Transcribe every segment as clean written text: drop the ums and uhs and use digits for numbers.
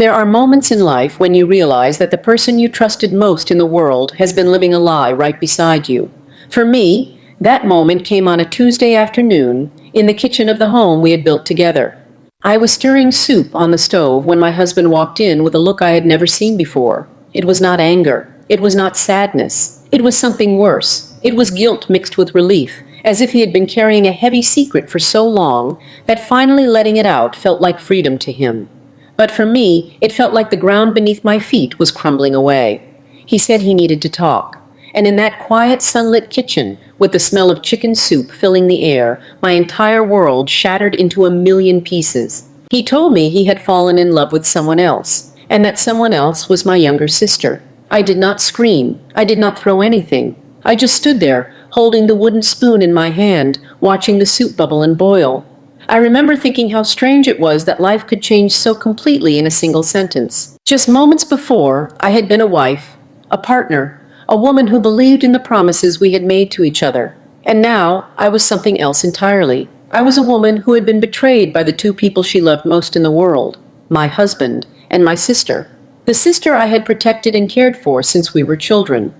There are moments in life when you realize that the person you trusted most in the world has been living a lie right beside you. For me, that moment came on a Tuesday afternoon in the kitchen of the home we had built together. I was stirring soup on the stove when my husband walked in with a look I had never seen before. It was not anger. It was not sadness. It was something worse. It was guilt mixed with relief, as if he had been carrying a heavy secret for so long that finally letting it out felt like freedom to him. But for me, it felt like the ground beneath my feet was crumbling away. He said he needed to talk. And in that quiet, sunlit kitchen, with the smell of chicken soup filling the air, my entire world shattered into a million pieces. He told me he had fallen in love with someone else, and that someone else was my younger sister. I did not scream. I did not throw anything. I just stood there, holding the wooden spoon in my hand, watching the soup bubble and boil. I remember thinking how strange it was that life could change so completely in a single sentence. Just moments before, I had been a wife, a partner, a woman who believed in the promises we had made to each other. And now, I was something else entirely. I was a woman who had been betrayed by the two people she loved most in the world, my husband and my sister. The sister I had protected and cared for since we were children.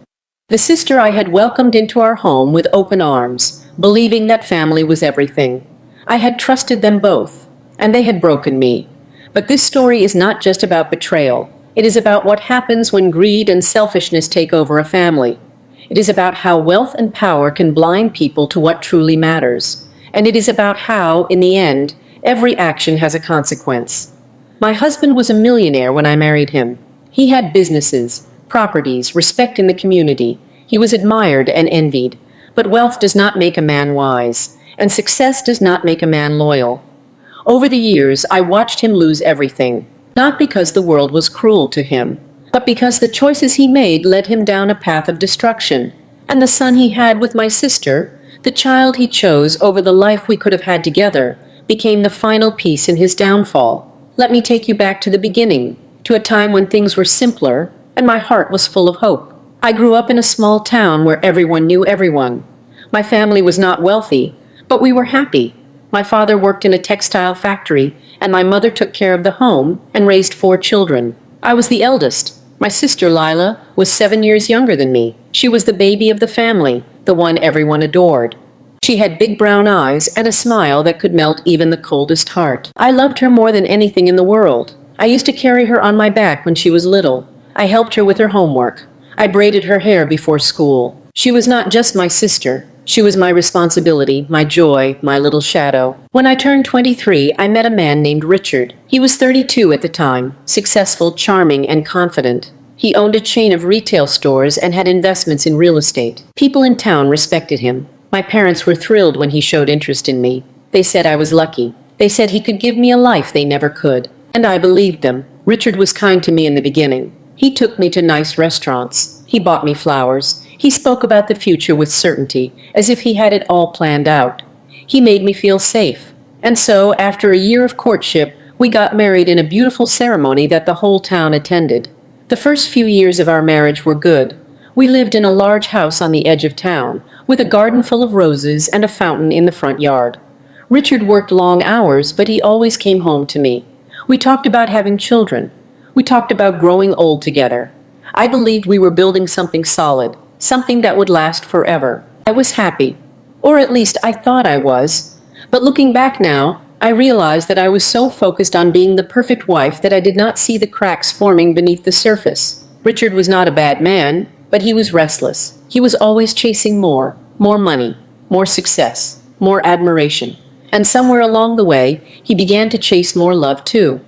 The sister I had welcomed into our home with open arms, believing that family was everything. I had trusted them both, and they had broken me. But this story is not just about betrayal. It is about what happens when greed and selfishness take over a family. It is about how wealth and power can blind people to what truly matters. And it is about how, in the end, every action has a consequence. My husband was a millionaire when I married him. He had businesses, properties, respect in the community. He was admired and envied. But wealth does not make a man wise, and success does not make a man loyal. Over the years, I watched him lose everything, not because the world was cruel to him, but because the choices he made led him down a path of destruction. And the son he had with my sister, the child he chose over the life we could have had together, became the final piece in his downfall. Let me take you back to the beginning, to a time when things were simpler, and my heart was full of hope. I grew up in a small town where everyone knew everyone. My family was not wealthy, but we were happy. My father worked in a textile factory, and my mother took care of the home and raised 4 children. I was the eldest. My sister, Lila, was 7 years younger than me. She was the baby of the family, the one everyone adored. She had big brown eyes and a smile that could melt even the coldest heart. I loved her more than anything in the world. I used to carry her on my back when she was little. I helped her with her homework. I braided her hair before school. She was not just my sister. She was my responsibility, my joy, my little shadow. When I turned 23, I met a man named Richard. He was 32 at the time, successful, charming, and confident. He owned a chain of retail stores and had investments in real estate. People in town respected him. My parents were thrilled when he showed interest in me. They said I was lucky. They said he could give me a life they never could. And I believed them. Richard was kind to me in the beginning. He took me to nice restaurants. He bought me flowers. He spoke about the future with certainty, as if he had it all planned out. He made me feel safe. And so, after a year of courtship, we got married in a beautiful ceremony that the whole town attended. The first few years of our marriage were good. We lived in a large house on the edge of town, with a garden full of roses and a fountain in the front yard. Richard worked long hours, but he always came home to me. We talked about having children. We talked about growing old together. I believed we were building something solid, something that would last forever. I was happy, or at least I thought I was. But looking back now, I realized that I was so focused on being the perfect wife that I did not see the cracks forming beneath the surface. Richard was not a bad man, but he was restless. He was always chasing more money, more success, more admiration. And somewhere along the way, he began to chase more love too.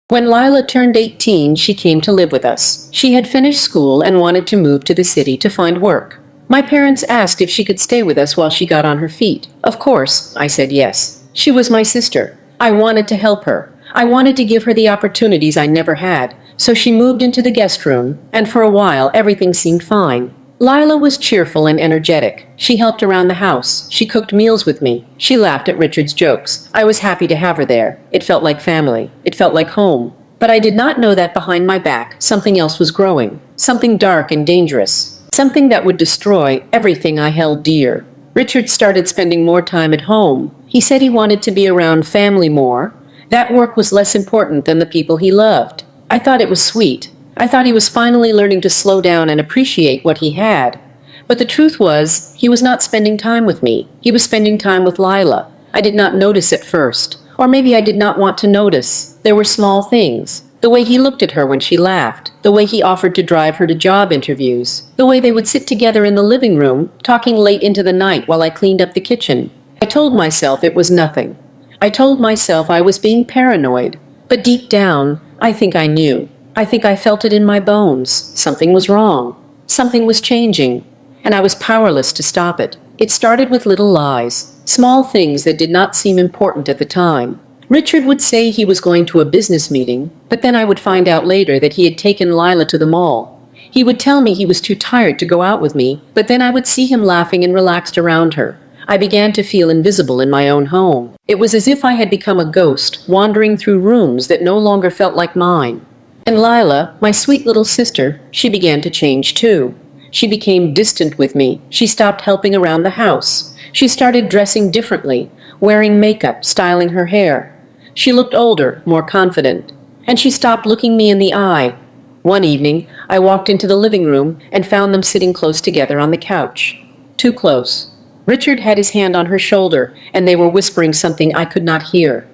When Lila turned 18, she came to live with us. She had finished school and wanted to move to the city to find work. My parents asked if she could stay with us while she got on her feet. Of course, I said yes. She was my sister. I wanted to help her. I wanted to give her the opportunities I never had. So she moved into the guest room, and for a while everything seemed fine. Lila was cheerful and energetic. She helped around the house. She cooked meals with me. She laughed at Richard's jokes. I was happy to have her there. It felt like family. It felt like home. But I did not know that behind my back, something else was growing. Something dark and dangerous. Something that would destroy everything I held dear. Richard started spending more time at home. He said he wanted to be around family more. That work was less important than the people he loved. I thought it was sweet. I thought he was finally learning to slow down and appreciate what he had. But the truth was, he was not spending time with me. He was spending time with Lila. I did not notice at first. Or maybe I did not want to notice. There were small things. The way he looked at her when she laughed. The way he offered to drive her to job interviews. The way they would sit together in the living room, talking late into the night while I cleaned up the kitchen. I told myself it was nothing. I told myself I was being paranoid. But deep down, I think I knew. I think I felt it in my bones. Something was wrong. Something was changing. And I was powerless to stop it. It started with little lies, small things that did not seem important at the time. Richard would say he was going to a business meeting, but then I would find out later that he had taken Lila to the mall. He would tell me he was too tired to go out with me, but then I would see him laughing and relaxed around her. I began to feel invisible in my own home. It was as if I had become a ghost, wandering through rooms that no longer felt like mine. And Lila, my sweet little sister, she began to change too. She became distant with me. She stopped helping around the house. She started dressing differently, wearing makeup, styling her hair. She looked older, more confident. And she stopped looking me in the eye. One evening, I walked into the living room and found them sitting close together on the couch. Too close. Richard had his hand on her shoulder, and they were whispering something I could not hear.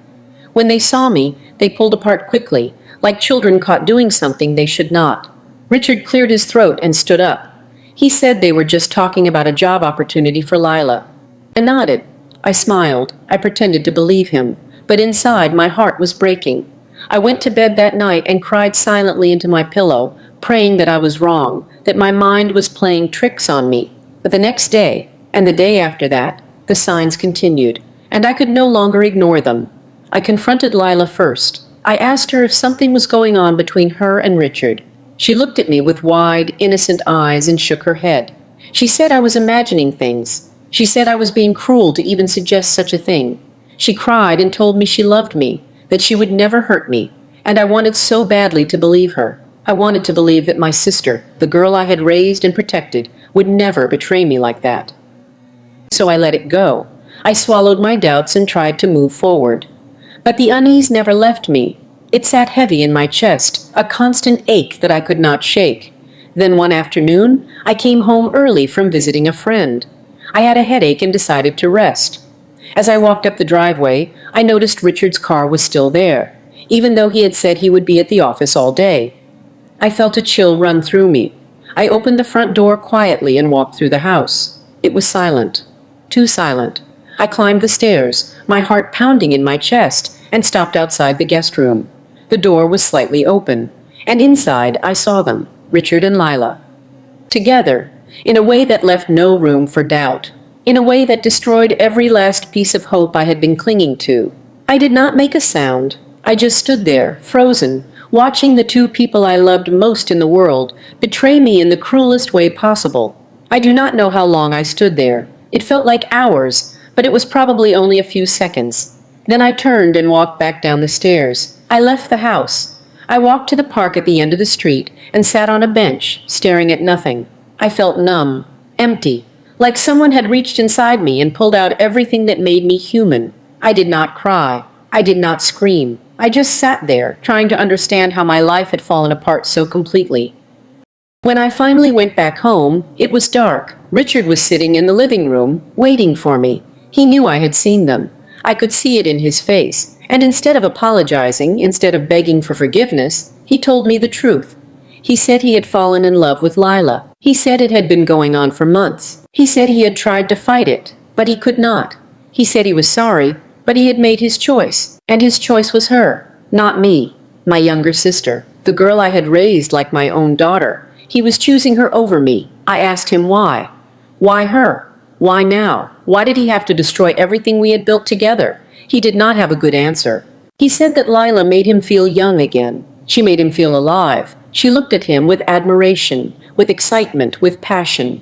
When they saw me, they pulled apart quickly, like children caught doing something they should not. Richard cleared his throat and stood up. He said they were just talking about a job opportunity for Lila. I nodded. I smiled. I pretended to believe him. But inside, my heart was breaking. I went to bed that night and cried silently into my pillow, praying that I was wrong, that my mind was playing tricks on me. But the next day, and the day after that, the signs continued, and I could no longer ignore them. I confronted Lila first. I asked her if something was going on between her and Richard. She looked at me with wide, innocent eyes and shook her head. She said I was imagining things. She said I was being cruel to even suggest such a thing. She cried and told me she loved me, that she would never hurt me, and I wanted so badly to believe her. I wanted to believe that my sister, the girl I had raised and protected, would never betray me like that. So I let it go. I swallowed my doubts and tried to move forward. But the unease never left me. It sat heavy in my chest, a constant ache that I could not shake. Then one afternoon, I came home early from visiting a friend. I had a headache and decided to rest. As I walked up the driveway, I noticed Richard's car was still there, even though he had said he would be at the office all day. I felt a chill run through me. I opened the front door quietly and walked through the house. It was silent. Too silent. I climbed the stairs, my heart pounding in my chest, and stopped outside the guest room. The door was slightly open, and inside I saw them, Richard and Lila. Together, in a way that left no room for doubt, in a way that destroyed every last piece of hope I had been clinging to. I did not make a sound. I just stood there, frozen, watching the two people I loved most in the world betray me in the cruelest way possible. I do not know how long I stood there. It felt like hours, but it was probably only a few seconds. Then I turned and walked back down the stairs. I left the house. I walked to the park at the end of the street and sat on a bench, staring at nothing. I felt numb, empty, like someone had reached inside me and pulled out everything that made me human. I did not cry. I did not scream. I just sat there, trying to understand how my life had fallen apart so completely. When I finally went back home, it was dark. Richard was sitting in the living room, waiting for me. He knew I had seen them. I could see it in his face. And instead of apologizing, instead of begging for forgiveness, he told me the truth. He said he had fallen in love with Lila. He said it had been going on for months. He said he had tried to fight it, but he could not. He said he was sorry, but he had made his choice. And his choice was her, not me, my younger sister, the girl I had raised like my own daughter. He was choosing her over me. I asked him why. Why her? Why now? Why did he have to destroy everything we had built together? He did not have a good answer. He said that Lila made him feel young again. She made him feel alive. She looked at him with admiration, with excitement, with passion.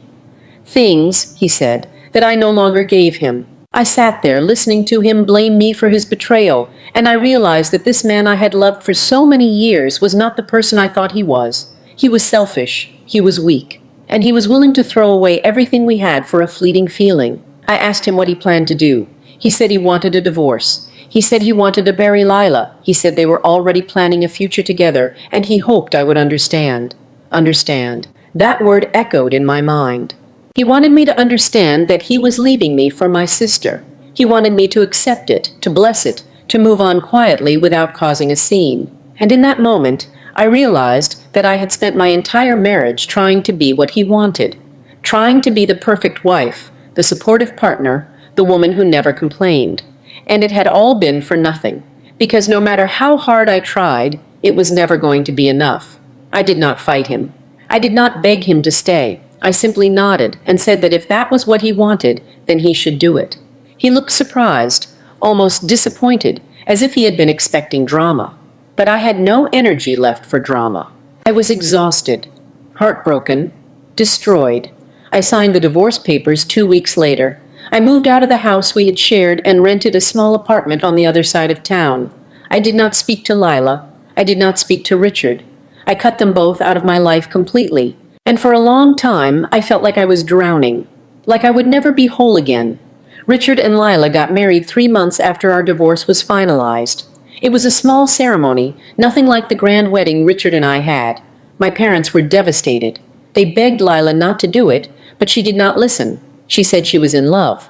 Things, he said, that I no longer gave him. I sat there listening to him blame me for his betrayal, and I realized that this man I had loved for so many years was not the person I thought he was. He was selfish, he was weak, and he was willing to throw away everything we had for a fleeting feeling. I asked him what he planned to do. He said he wanted a divorce. He said he wanted to bury Lila. He said they were already planning a future together, and he hoped I would understand. Understand. That word echoed in my mind. He wanted me to understand that he was leaving me for my sister. He wanted me to accept it, to bless it, to move on quietly without causing a scene. And in that moment, I realized that I had spent my entire marriage trying to be what he wanted, trying to be the perfect wife, the supportive partner, the woman who never complained. And it had all been for nothing, because no matter how hard I tried, it was never going to be enough. I did not fight him. I did not beg him to stay. I simply nodded and said that if that was what he wanted, then he should do it. He looked surprised, almost disappointed, as if he had been expecting drama. But I had no energy left for drama. I was exhausted, heartbroken, destroyed. I signed the divorce papers 2 weeks later. I moved out of the house we had shared and rented a small apartment on the other side of town. I did not speak to Lila. I did not speak to Richard. I cut them both out of my life completely. And for a long time, I felt like I was drowning, like I would never be whole again. Richard and Lila got married 3 months after our divorce was finalized. It was a small ceremony, nothing like the grand wedding Richard and I had. My parents were devastated. They begged Lila not to do it, but she did not listen. She said she was in love.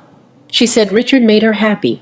She said Richard made her happy.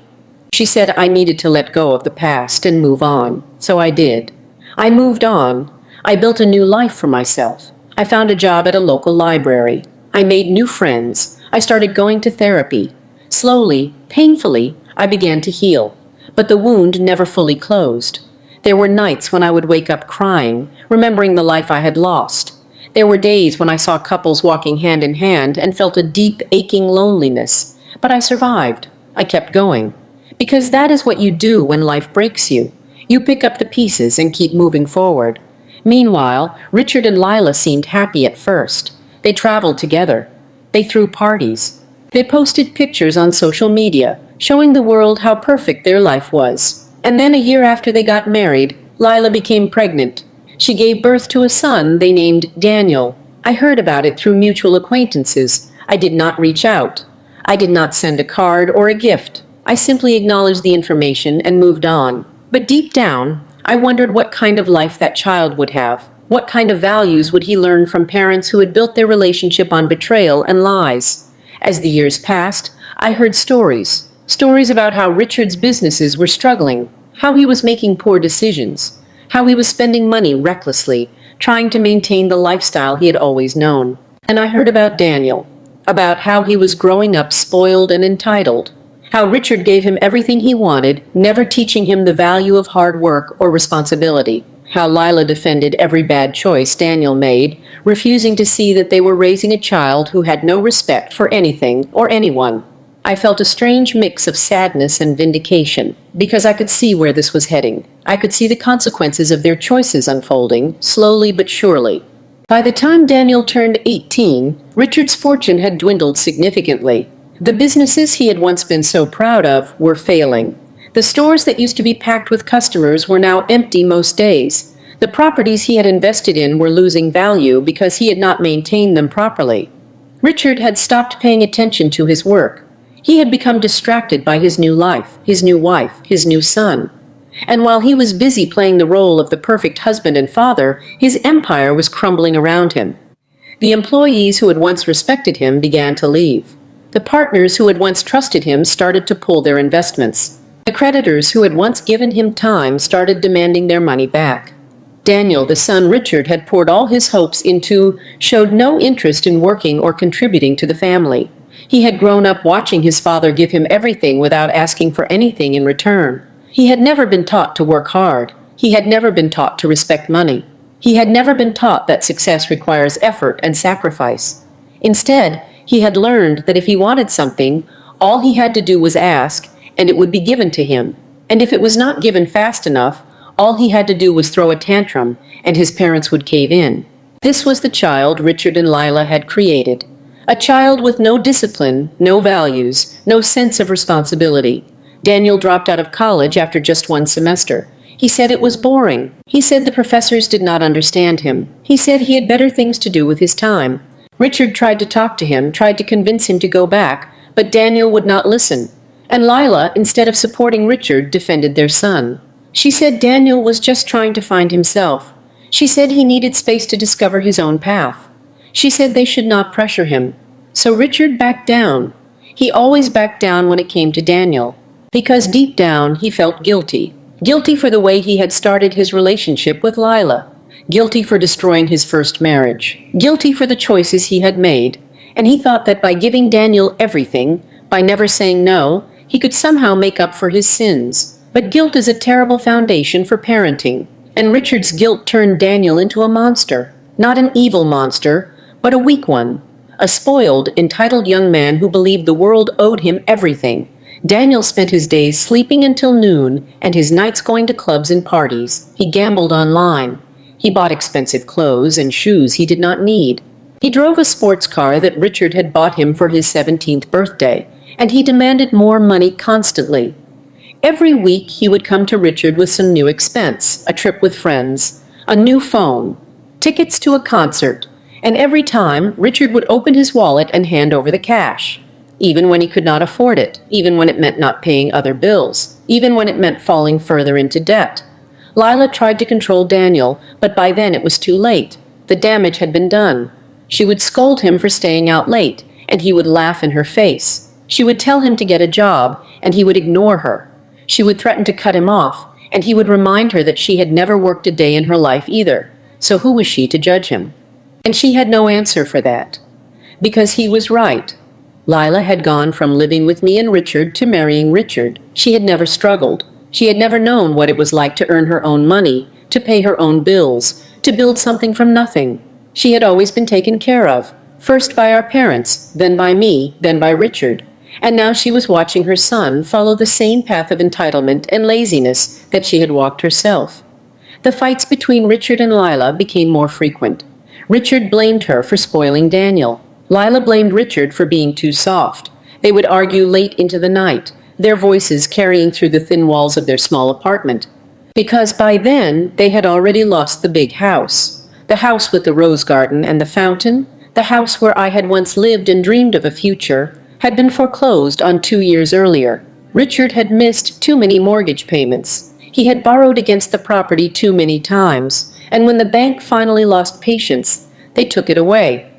She said I needed to let go of the past and move on. So I did. I moved on. I built a new life for myself. I found a job at a local library. I made new friends. I started going to therapy. Slowly, painfully, I began to heal. But the wound never fully closed. There were nights when I would wake up crying, remembering the life I had lost. There were days when I saw couples walking hand in hand and felt a deep, aching loneliness. But I survived. I kept going. Because that is what you do when life breaks you. You pick up the pieces and keep moving forward. Meanwhile, Richard and Lila seemed happy at first. They traveled together. They threw parties. They posted pictures on social media, showing the world how perfect their life was. And then a year after they got married, Lila became pregnant. She gave birth to a son they named Daniel. I heard about it through mutual acquaintances. I did not reach out. I did not send a card or a gift. I simply acknowledged the information and moved on. But deep down, I wondered what kind of life that child would have. What kind of values would he learn from parents who had built their relationship on betrayal and lies? As the years passed, I heard stories about how Richard's businesses were struggling, how he was making poor decisions, how he was spending money recklessly, trying to maintain the lifestyle he had always known. And I heard about Daniel, about how he was growing up spoiled and entitled, how Richard gave him everything he wanted, never teaching him the value of hard work or responsibility, how Lila defended every bad choice Daniel made, refusing to see that they were raising a child who had no respect for anything or anyone. I felt a strange mix of sadness and vindication, because I could see where this was heading. I could see the consequences of their choices unfolding, slowly but surely. By the time Daniel turned 18, Richard's fortune had dwindled significantly. The businesses he had once been so proud of were failing. The stores that used to be packed with customers were now empty most days. The properties he had invested in were losing value because he had not maintained them properly. Richard had stopped paying attention to his work. He had become distracted by his new life, his new wife, his new son. And while he was busy playing the role of the perfect husband and father, his empire was crumbling around him. The employees who had once respected him began to leave. The partners who had once trusted him started to pull their investments. The creditors who had once given him time started demanding their money back. Daniel, the son Richard had poured all his hopes into, showed no interest in working or contributing to the family. He had grown up watching his father give him everything without asking for anything in return. He had never been taught to work hard. He had never been taught to respect money. He had never been taught that success requires effort and sacrifice. Instead, he had learned that if he wanted something, all he had to do was ask, and it would be given to him. And if it was not given fast enough, all he had to do was throw a tantrum, and his parents would cave in. This was the child Richard and Lila had created. A child with no discipline, no values, no sense of responsibility. Daniel dropped out of college after just 1 semester. He said it was boring. He said the professors did not understand him. He said he had better things to do with his time. Richard tried to talk to him, tried to convince him to go back, but Daniel would not listen. And Lila, instead of supporting Richard, defended their son. She said Daniel was just trying to find himself. She said he needed space to discover his own path. She said they should not pressure him. So Richard backed down. He always backed down when it came to Daniel, because deep down he felt guilty. Guilty for the way he had started his relationship with Lila. Guilty for destroying his first marriage. Guilty for the choices he had made. And he thought that by giving Daniel everything, by never saying no, he could somehow make up for his sins. But guilt is a terrible foundation for parenting. And Richard's guilt turned Daniel into a monster. Not an evil monster, but a weak one. A spoiled, entitled young man who believed the world owed him everything. Daniel spent his days sleeping until noon and his nights going to clubs and parties. He gambled online. He bought expensive clothes and shoes he did not need. He drove a sports car that Richard had bought him for his 17th birthday, and he demanded more money constantly. Every week he would come to Richard with some new expense, a trip with friends, a new phone, tickets to a concert, and every time Richard would open his wallet and hand over the cash, even when he could not afford it, even when it meant not paying other bills, even when it meant falling further into debt. Lila tried to control Daniel, but by then it was too late. The damage had been done. She would scold him for staying out late, and he would laugh in her face. She would tell him to get a job, and he would ignore her. She would threaten to cut him off, and he would remind her that she had never worked a day in her life either. So who was she to judge him? And she had no answer for that. Because he was right. Lila had gone from living with me and Richard to marrying Richard. She had never struggled. She had never known what it was like to earn her own money, to pay her own bills, to build something from nothing. She had always been taken care of, first by our parents, then by me, then by Richard. And now she was watching her son follow the same path of entitlement and laziness that she had walked herself. The fights between Richard and Lila became more frequent. Richard blamed her for spoiling Daniel. Lila blamed Richard for being too soft. They would argue late into the night, their voices carrying through the thin walls of their small apartment. Because by then, they had already lost the big house. The house with the rose garden and the fountain, the house where I had once lived and dreamed of a future, had been foreclosed on 2 years earlier. Richard had missed too many mortgage payments. He had borrowed against the property too many times, and when the bank finally lost patience, they took it away.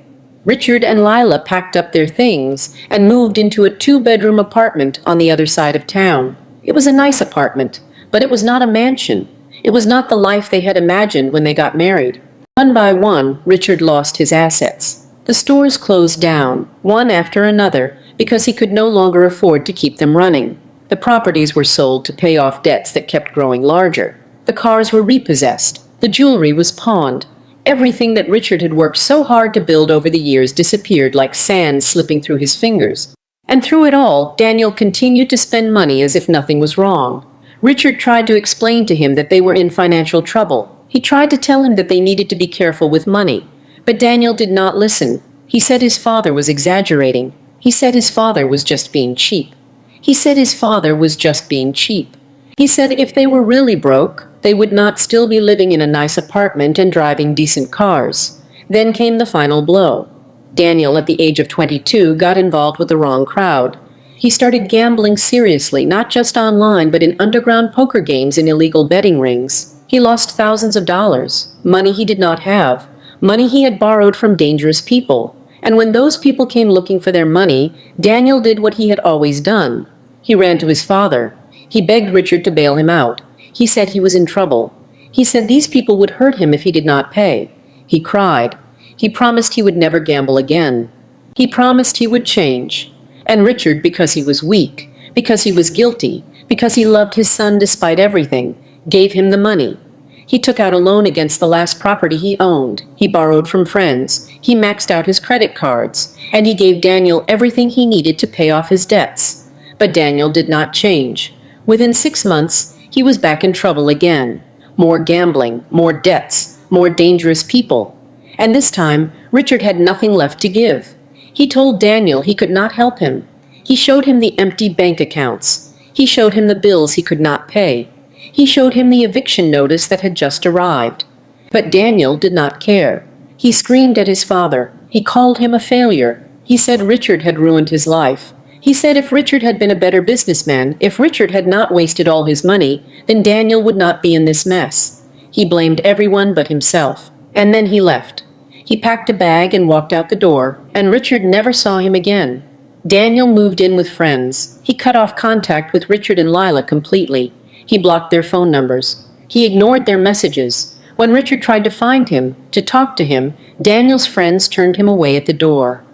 Richard and Lila packed up their things and moved into a 2-bedroom apartment on the other side of town. It was a nice apartment, but it was not a mansion. It was not the life they had imagined when they got married. One by one, Richard lost his assets. The stores closed down, one after another, because he could no longer afford to keep them running. The properties were sold to pay off debts that kept growing larger. The cars were repossessed. The jewelry was pawned. Everything that Richard had worked so hard to build over the years disappeared like sand slipping through his fingers. And through it all, Daniel continued to spend money as if nothing was wrong. Richard tried to explain to him that they were in financial trouble. He tried to tell him that they needed to be careful with money. But Daniel did not listen. He said his father was exaggerating. He said his father was just being cheap. He said his father was just being cheap. He said if they were really broke, they would not still be living in a nice apartment and driving decent cars. Then came the final blow. Daniel, at the age of 22, got involved with the wrong crowd. He started gambling seriously, not just online, but in underground poker games and illegal betting rings. He lost thousands of dollars, money he did not have, money he had borrowed from dangerous people. And when those people came looking for their money, Daniel did what he had always done. He ran to his father. He begged Richard to bail him out. He said he was in trouble. He said these people would hurt him if he did not pay. He cried. He promised he would never gamble again. He promised he would change. And Richard, because he was weak, because he was guilty, because he loved his son despite everything, gave him the money. He took out a loan against the last property he owned. He borrowed from friends. He maxed out his credit cards. And he gave Daniel everything he needed to pay off his debts. But Daniel did not change. Within 6 months, he was back in trouble again. More gambling, more debts, more dangerous people. And this time, Richard had nothing left to give. He told Daniel he could not help him. He showed him the empty bank accounts. He showed him the bills he could not pay. He showed him the eviction notice that had just arrived. But Daniel did not care. He screamed at his father. He called him a failure. He said Richard had ruined his life. He said if Richard had been a better businessman, if Richard had not wasted all his money, then Daniel would not be in this mess. He blamed everyone but himself. And then he left. He packed a bag and walked out the door, and Richard never saw him again. Daniel moved in with friends. He cut off contact with Richard and Lila completely. He blocked their phone numbers. He ignored their messages. When Richard tried to find him, to talk to him, Daniel's friends turned him away at the door.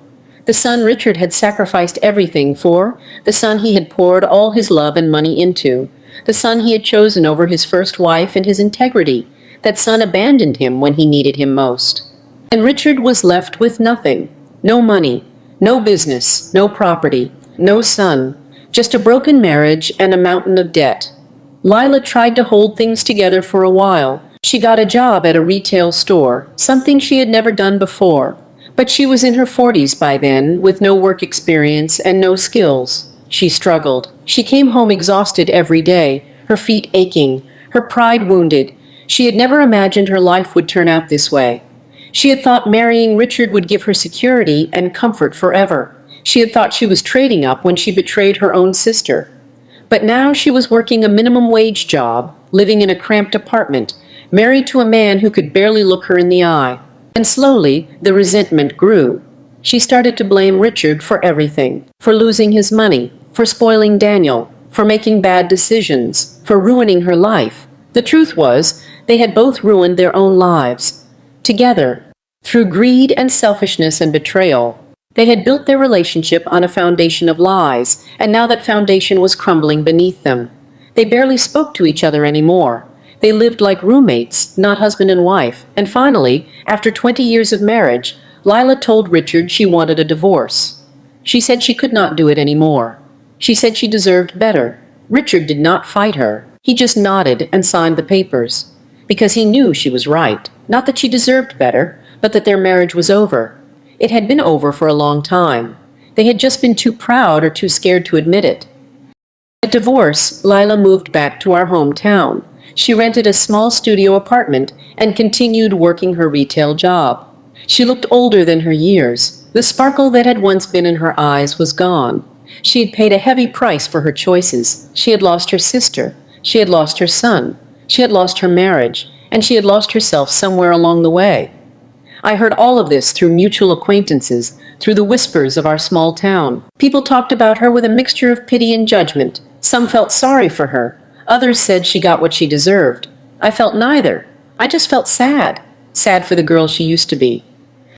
The son Richard had sacrificed everything for, the son he had poured all his love and money into, the son he had chosen over his first wife and his integrity, that son abandoned him when he needed him most. And Richard was left with nothing. No money, no business, no property, no son, just a broken marriage and a mountain of debt. Lila tried to hold things together for a while. She got a job at a retail store, something she had never done before. But she was in her 40s by then, with no work experience and no skills. She struggled. She came home exhausted every day, her feet aching, her pride wounded. She had never imagined her life would turn out this way. She had thought marrying Richard would give her security and comfort forever. She had thought she was trading up when she betrayed her own sister. But now she was working a minimum wage job, living in a cramped apartment, married to a man who could barely look her in the eye. And slowly, the resentment grew. She started to blame Richard for everything, for losing his money, for spoiling Daniel, for making bad decisions, for ruining her life. The truth was, they had both ruined their own lives. Together, through greed and selfishness and betrayal, they had built their relationship on a foundation of lies, and now that foundation was crumbling beneath them. They barely spoke to each other anymore. They lived like roommates, not husband and wife, and finally, after 20 years of marriage, Lila told Richard she wanted a divorce. She said she could not do it anymore. She said she deserved better. Richard did not fight her. He just nodded and signed the papers. Because he knew she was right. Not that she deserved better, but that their marriage was over. It had been over for a long time. They had just been too proud or too scared to admit it. At divorce, Lila moved back to our hometown. She rented a small studio apartment and continued working her retail job. She looked older than her years. The sparkle that had once been in her eyes was gone. She had paid a heavy price for her choices. She had lost her sister. She had lost her son. She had lost her marriage. And she had lost herself somewhere along the way. I heard all of this through mutual acquaintances, through the whispers of our small town. People talked about her with a mixture of pity and judgment. Some felt sorry for her. Others said she got what she deserved. I felt neither. I just felt sad. Sad for the girl she used to be.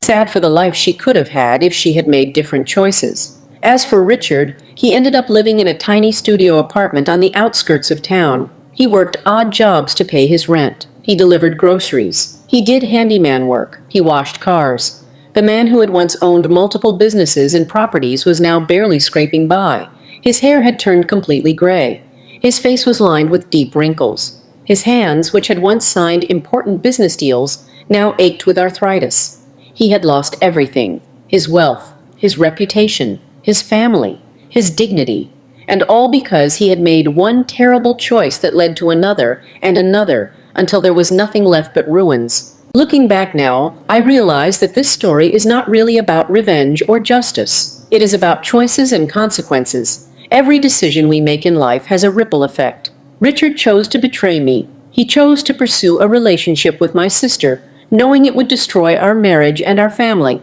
Sad for the life she could have had if she had made different choices. As for Richard, he ended up living in a tiny studio apartment on the outskirts of town. He worked odd jobs to pay his rent. He delivered groceries. He did handyman work. He washed cars. The man who had once owned multiple businesses and properties was now barely scraping by. His hair had turned completely gray. His face was lined with deep wrinkles. His hands, which had once signed important business deals, now ached with arthritis. He had lost everything: his wealth, his reputation, his family, his dignity, and all because he had made one terrible choice that led to another and another until there was nothing left but ruins. Looking back now, I realize that this story is not really about revenge or justice. It is about choices and consequences. Every decision we make in life has a ripple effect. Richard chose to betray me. He chose to pursue a relationship with my sister, knowing it would destroy our marriage and our family.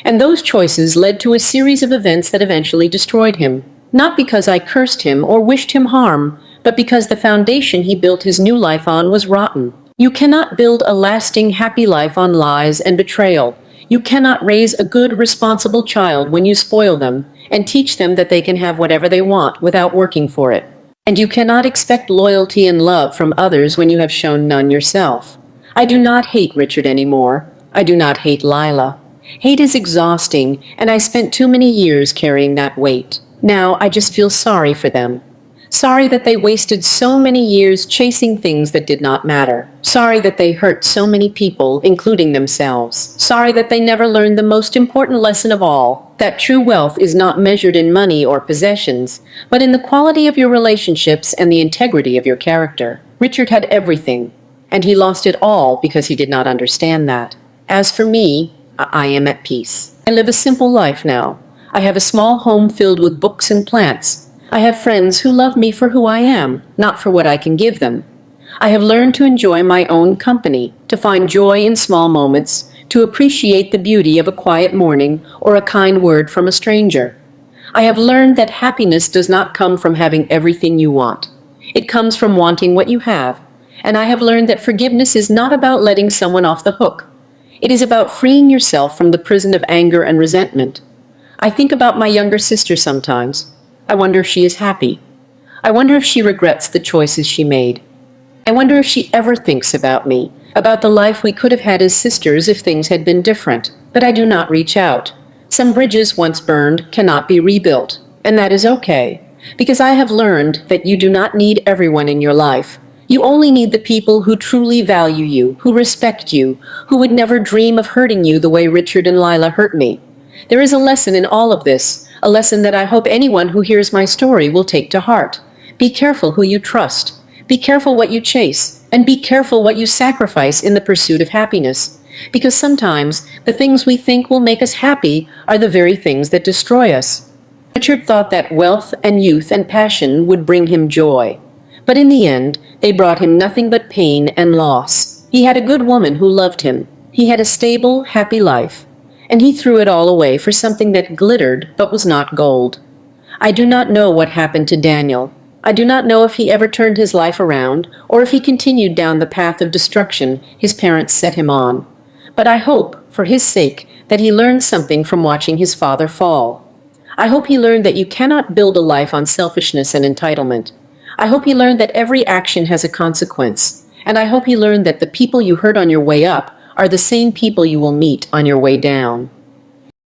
And those choices led to a series of events that eventually destroyed him. Not because I cursed him or wished him harm, but because the foundation he built his new life on was rotten. You cannot build a lasting, happy life on lies and betrayal. You cannot raise a good, responsible child when you spoil them and teach them that they can have whatever they want without working for it. And you cannot expect loyalty and love from others when you have shown none yourself. I do not hate Richard anymore. I do not hate Lila. Hate is exhausting, and I spent too many years carrying that weight. Now I just feel sorry for them. Sorry that they wasted so many years chasing things that did not matter. Sorry that they hurt so many people, including themselves. Sorry that they never learned the most important lesson of all, that true wealth is not measured in money or possessions, but in the quality of your relationships and the integrity of your character. Richard had everything, and he lost it all because he did not understand that. As for me, I am at peace. I live a simple life now. I have a small home filled with books and plants. I have friends who love me for who I am, not for what I can give them. I have learned to enjoy my own company, to find joy in small moments, to appreciate the beauty of a quiet morning or a kind word from a stranger. I have learned that happiness does not come from having everything you want. It comes from wanting what you have. And I have learned that forgiveness is not about letting someone off the hook. It is about freeing yourself from the prison of anger and resentment. I think about my younger sister sometimes. I wonder if she is happy. I wonder if she regrets the choices she made. I wonder if she ever thinks about me, about the life we could have had as sisters if things had been different. But I do not reach out. Some bridges once burned cannot be rebuilt, and that is okay, because I have learned that you do not need everyone in your life. You only need the people who truly value you, who respect you, who would never dream of hurting you the way Richard and Lila hurt me. There is a lesson in all of this, a lesson that I hope anyone who hears my story will take to heart. Be careful who you trust. Be careful what you chase, and be careful what you sacrifice in the pursuit of happiness. Because sometimes the things we think will make us happy are the very things that destroy us. Richard thought that wealth and youth and passion would bring him joy. But in the end, they brought him nothing but pain and loss. He had a good woman who loved him. He had a stable, happy life. And he threw it all away for something that glittered but was not gold. I do not know what happened to Daniel. I do not know if he ever turned his life around or if he continued down the path of destruction his parents set him on. But I hope, for his sake, that he learned something from watching his father fall. I hope he learned that you cannot build a life on selfishness and entitlement. I hope he learned that every action has a consequence. And I hope he learned that the people you hurt on your way up are the same people you will meet on your way down.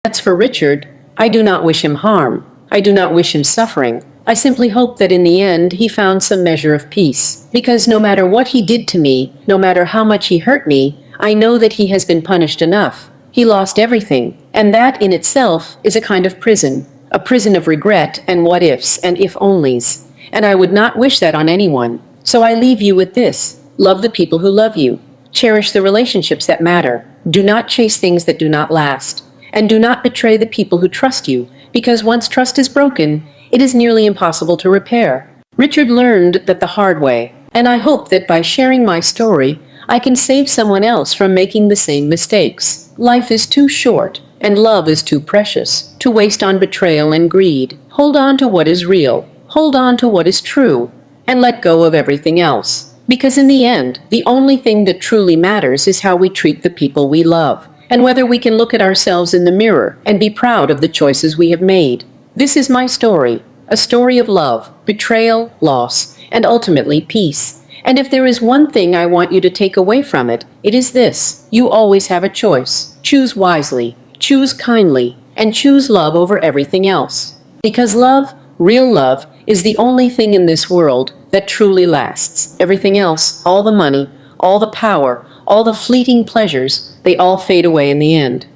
As for Richard, I do not wish him harm. I do not wish him suffering. I simply hope that in the end he found some measure of peace. Because no matter what he did to me, no matter how much he hurt me, I know that he has been punished enough. He lost everything, and that in itself is a kind of prison, a prison of regret and what-ifs and if-onlys. And I would not wish that on anyone. So I leave you with this. Love the people who love you. Cherish the relationships that matter. Do not chase things that do not last. And do not betray the people who trust you, because once trust is broken, it is nearly impossible to repair. Richard learned that the hard way, and I hope that by sharing my story, I can save someone else from making the same mistakes. Life is too short, and love is too precious, to waste on betrayal and greed. Hold on to what is real. Hold on to what is true, and let go of everything else. Because in the end, the only thing that truly matters is how we treat the people we love, and whether we can look at ourselves in the mirror and be proud of the choices we have made. This is my story, a story of love, betrayal, loss, and ultimately peace. And if there is one thing I want you to take away from it, it is this. You always have a choice. Choose wisely, choose kindly, and choose love over everything else. Because love, real love, is the only thing in this world that truly lasts. Everything else, all the money, all the power, all the fleeting pleasures, they all fade away in the end.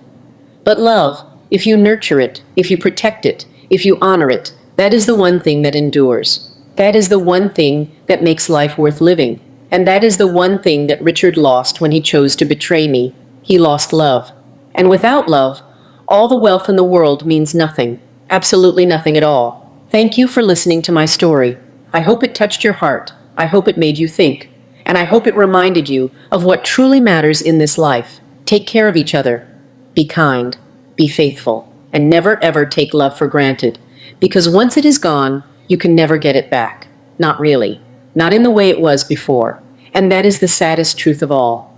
But love, if you nurture it, if you protect it, if you honor it, that is the one thing that endures. That is the one thing that makes life worth living. And that is the one thing that Richard lost when he chose to betray me. He lost love. And without love, all the wealth in the world means nothing. Absolutely nothing at all. Thank you for listening to my story. I hope it touched your heart. I hope it made you think. And I hope it reminded you of what truly matters in this life. Take care of each other. Be kind. Be faithful. And never ever take love for granted. Because once it is gone, you can never get it back. Not really. Not in the way it was before. And that is the saddest truth of all.